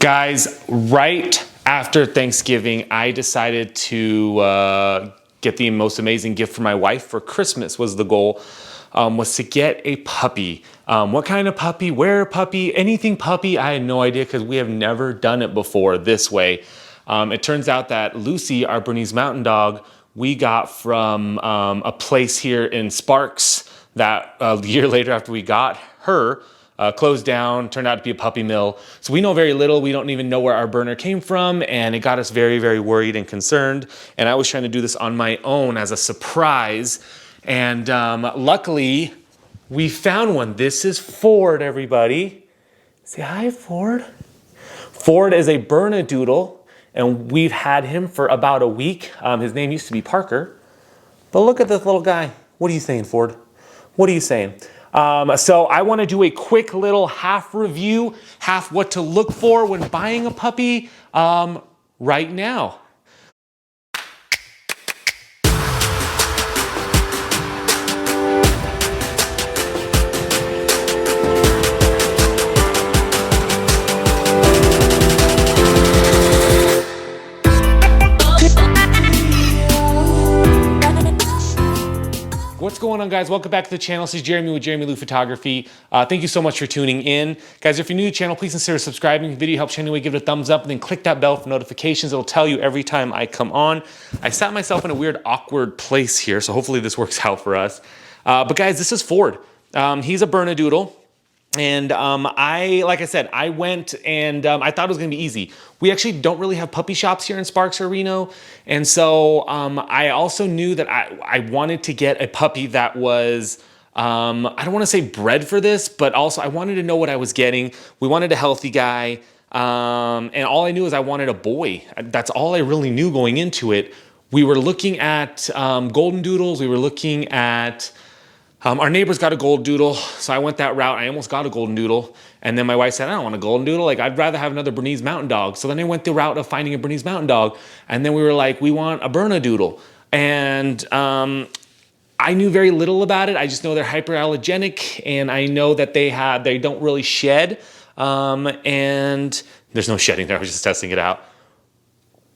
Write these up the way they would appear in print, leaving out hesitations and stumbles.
Guys, right after Thanksgiving, I decided to get the most amazing gift for my wife for Christmas. Was the goal, was to get a puppy. What kind of puppy, where puppy, anything puppy, I had no idea because we have never done it before this way. It turns out that Lucy, our Bernese Mountain Dog, we got from a place here in Sparks that a year later after we got her, closed down, turned out to be a puppy mill. So we know very little. We don't even know where our burner came from. And it got us very, very worried and concerned. And I was trying to do this on my own as a surprise. And luckily, we found one. This is Ford, everybody. Say hi, Ford. Ford is a Bernadoodle. And we've had him for about a week. His name used to be Parker. But look at this little guy. What are you saying, Ford? What are you saying? So I want to do a quick little half review, half what to look for when buying a puppy right now. What's going on, guys? Welcome back to the channel. This is Jeramie with Jeramie Lou Photography. Thank you so much for tuning in. Guys, if you're new to the channel, please consider subscribing. If the video helps you anyway, give it a thumbs up and then click that bell for notifications. It'll tell you every time I come on. I sat myself in a weird, awkward place here, so hopefully this works out for us. But guys, this is Ford. He's a Bernadoodle. And like I said, I went and I thought it was gonna be easy. We actually don't really have puppy shops here in Sparks or Reno. And so I also knew that I wanted to get a puppy that was, I don't wanna say bred for this, but also I wanted to know what I was getting. We wanted a healthy guy. And all I knew is I wanted a boy. That's all I really knew going into it. We were looking at golden doodles. We were looking at, our neighbors got a golden doodle, so I went that route. I almost got a golden doodle, and then my wife said, I don't want a golden doodle. Like, I'd rather have another Bernese Mountain Dog. So then I went the route of finding a Bernese Mountain Dog, and then we were like, we want a Bernadoodle. And I knew very little about it. I just know they're hyperallergenic, and I know that they don't really shed, and there's no shedding there. I was just testing it out.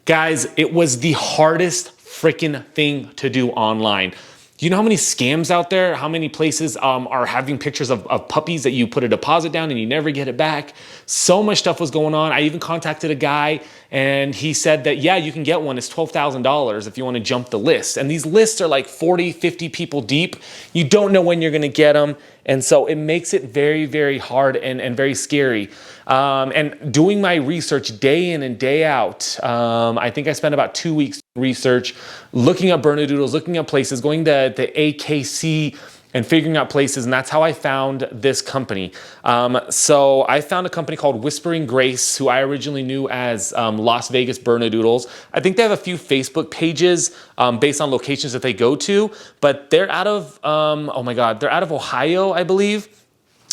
Guys, it was the hardest freaking thing to do online. Do you know how many scams out there? How many places are having pictures of puppies that you put a deposit down and you never get it back? So much stuff was going on. I even contacted a guy and he said that, yeah, you can get one. It's $12,000 if you want to jump the list. And these lists are like 40, 50 people deep. You don't know when you're going to get them. And so it makes it very, very hard and very scary. And doing my research day in and day out, I think I spent about 2 weeks research, looking up Bernadoodles, looking up places, going to the AKC and figuring out places, and that's how I found this company. So I found a company called Whispering Grace, who I originally knew as Las Vegas Bernadoodles. I think they have a few Facebook pages based on locations that they go to, but they're out of, oh my God, they're out of Ohio, I believe.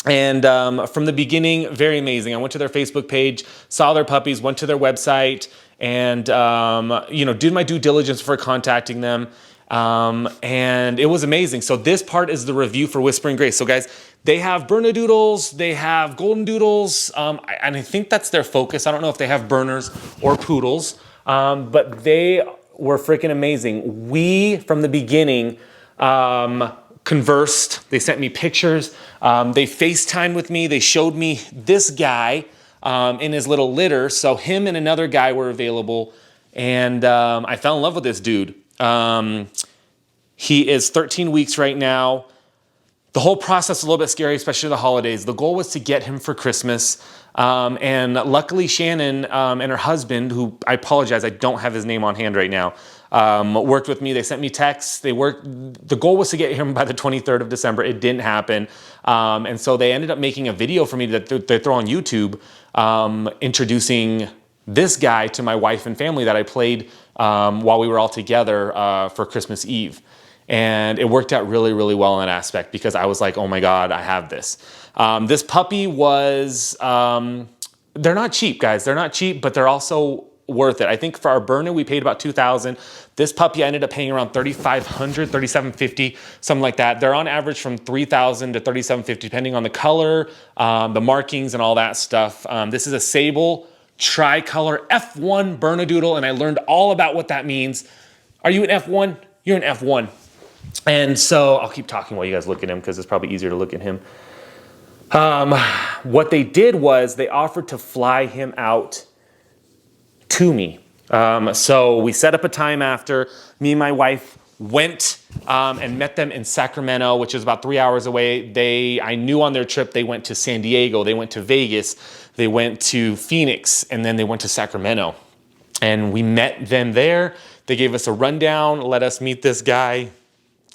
And from the beginning, very amazing. I went to their Facebook page, saw their puppies, went to their website, and did my due diligence for contacting them. And it was amazing. So this part is the review for Whispering Grace. So guys, they have Bernadoodles, they have Golden Doodles, and I think that's their focus. I don't know if they have Berners or Poodles, but they were freaking amazing. We, from the beginning, conversed. They sent me pictures. They FaceTimed with me. They showed me this guy in his little litter. So him and another guy were available, and I fell in love with this dude. He is 13 weeks right now. The whole process is a little bit scary, especially the holidays. The goal was to get him for Christmas. And luckily Shannon and her husband, who I apologize, I don't have his name on hand right now, worked with me. They sent me texts. The goal was to get him by the 23rd of December. It didn't happen. And so they ended up making a video for me that they throw on YouTube, introducing this guy to my wife and family that I played while we were all together for Christmas Eve. And it worked out really, really well in that aspect because I was like, oh my God, I have this. This puppy was, they're not cheap, guys. They're not cheap, but they're also worth it. I think for our burner, we paid about $2,000. This puppy I ended up paying around $3,500, $3,750, something like that. They're on average from $3,000 to $3,750, depending on the color, the markings and all that stuff. This is a sable tricolor F1 Bernadoodle, and I learned all about what that means. Are you an F1? You're an F1. And so I'll keep talking while you guys look at him because it's probably easier to look at him. What they did was they offered to fly him out to me. So we set up a time after. Me and my wife went and met them in Sacramento, which is about 3 hours away. I knew on their trip they went to San Diego, they went to Vegas, they went to Phoenix, and then they went to Sacramento. And we met them there. They gave us a rundown, let us meet this guy.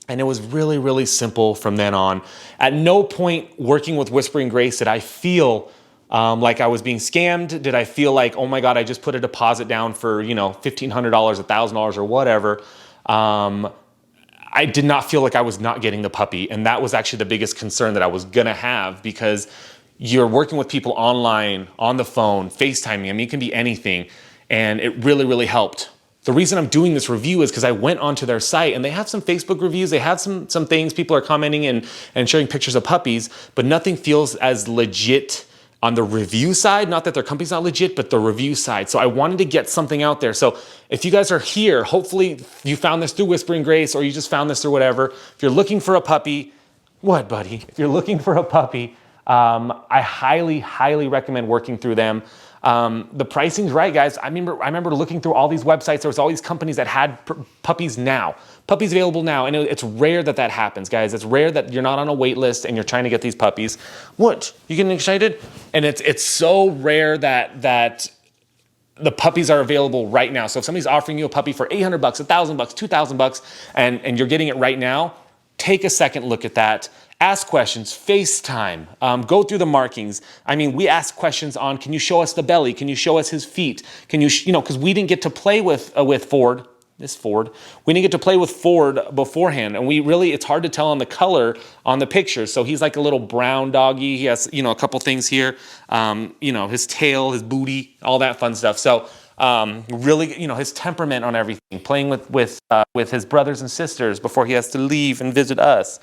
And it was really, really simple from then on. At no point working with Whispering Grace did I feel like I was being scammed. Did I feel like, oh my God, I just put a deposit down for, you know, $1,500, $1,000 or whatever. I did not feel like I was not getting the puppy. And that was actually the biggest concern that I was gonna have, because you're working with people online, on the phone, FaceTiming. I mean, it can be anything. And it really, really helped. The reason I'm doing this review is because I went onto their site and they have some Facebook reviews. They have some things. People are commenting and sharing pictures of puppies, but nothing feels as legit on the review side. Not that their company's not legit, but the review side. So I wanted to get something out there. So if you guys are here, hopefully you found this through Whispering Grace, or you just found this through whatever. If you're looking for a puppy, what, buddy? If you're looking for a puppy, I highly, highly recommend working through them. The pricing's right, guys. I remember looking through all these websites. There was all these companies that had puppies available now. And it's rare that that happens, guys. It's rare that you're not on a wait list and you're trying to get these puppies. What? You getting excited? And it's so rare that the puppies are available right now. So if somebody's offering you a puppy for $800, $1,000, $2,000, and you're getting it right now, take a second look at that. Ask questions, FaceTime, go through the markings. I mean, we ask questions on, can you show us the belly? Can you show us his feet? Can you, because we didn't get to play with Ford. We didn't get to play with Ford beforehand. And it's hard to tell on the color on the pictures. So he's like a little brown doggy. He has, a couple things here, his tail, his booty, all that fun stuff. So really, his temperament on everything, playing with his brothers and sisters before he has to leave and visit us.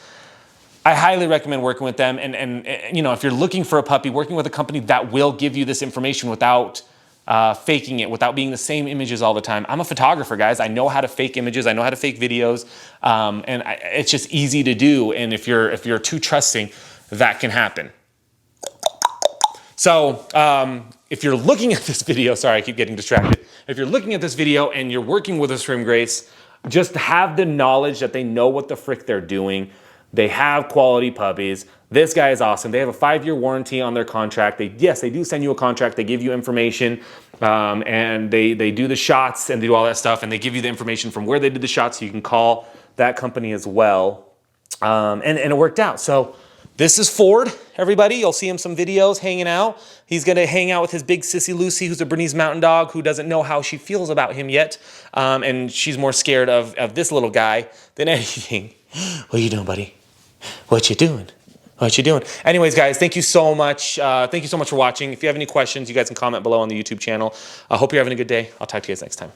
I highly recommend working with them. And if you're looking for a puppy, working with a company that will give you this information without faking it, without being the same images all the time. I'm a photographer, guys. I know how to fake images. I know how to fake videos. It's just easy to do. And if you're too trusting, that can happen. So if you're looking at this video, sorry, I keep getting distracted. If you're looking at this video and you're working with Whispering Grace, just have the knowledge that they know what the frick they're doing. They have quality puppies. This guy is awesome. They have a 5-year warranty on their contract. They do send you a contract. They give you information, and they do the shots and they do all that stuff, and they give you the information from where they did the shots, so you can call that company as well. And it worked out. So this is Ford, everybody. You'll see him some videos hanging out. He's going to hang out with his big sissy Lucy, who's a Bernese Mountain Dog, who doesn't know how she feels about him yet. And she's more scared of this little guy than anything. What are you doing, buddy? What you doing? What you doing? Anyways, guys, thank you so much. Thank you so much for watching. If you have any questions, you guys can comment below on the YouTube channel. I hope you're having a good day. I'll talk to you guys next time.